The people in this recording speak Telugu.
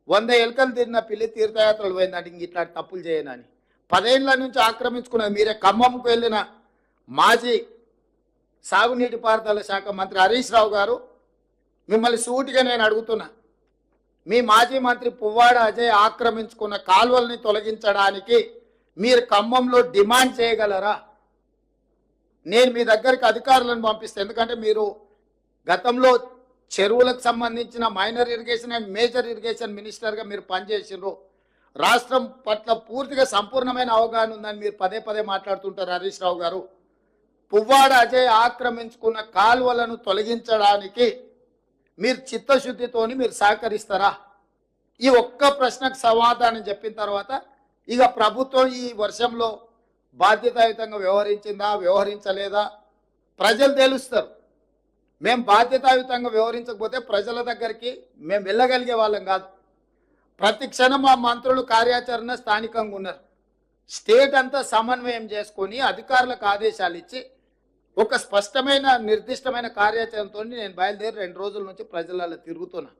100 ఎలుకలు తిన్న పిల్లి తీర్థయాత్రలు పోయిందంటే ఇంక ఇట్లాంటి తప్పులు చేయనని 10 ఏళ్ల నుంచి ఆక్రమించుకున్నది మీరే. ఖమ్మంకు వెళ్ళిన మాజీ సాగునీటి పారుదల శాఖ మంత్రి హరీష్ రావు గారు, మిమ్మల్ని సూటిగా నేను అడుగుతున్నా, మీ మాజీ మంత్రి పువ్వాడ అజయ్ ఆక్రమించుకున్న కాలువల్ని తొలగించడానికి మీరు ఖమ్మంలో డిమాండ్ చేయగలరా? నేను మీ దగ్గరికి అధికారులను పంపిస్తాను. ఎందుకంటే మీరు గతంలో చెరువులకు సంబంధించిన minor irrigation and major irrigation మినిస్టర్గా మీరు పనిచేసినారు. రాష్ట్రం పట్ల పూర్తిగా సంపూర్ణమైన అవగాహన ఉందని మీరు పదే పదే మాట్లాడుతుంటారు హరీష్ రావు గారు. పువ్వాడ అజయ్ ఆక్రమించుకున్న కాలువలను తొలగించడానికి మీరు చిత్తశుద్ధితోని మీరు సహకరిస్తారా? ఈ ఒక్క ప్రశ్నకు సమాధానం చెప్పిన తర్వాత ఇక ప్రభుత్వం ఈ వర్షంలో బాధ్యతాయుతంగా వ్యవహరించిందా వ్యవహరించలేదా ప్రజలు తెలుస్తారు. మేము బాధ్యతాయుతంగా వ్యవహరించకపోతే ప్రజల దగ్గరికి మేము వెళ్ళగలిగే వాళ్ళం కాదు. ప్రతి క్షణం మా మంత్రులు కార్యాచరణ స్థానికంగా ఉన్నారు. స్టేట్ అంతా సమన్వయం చేసుకొని అధికారులకు ఆదేశాలు ఇచ్చి ఒక స్పష్టమైన నిర్దిష్టమైన కార్యాచరణతో నేను బయలుదేరి 2 రోజుల నుంచి ప్రజలలో తిరుగుతున్నా.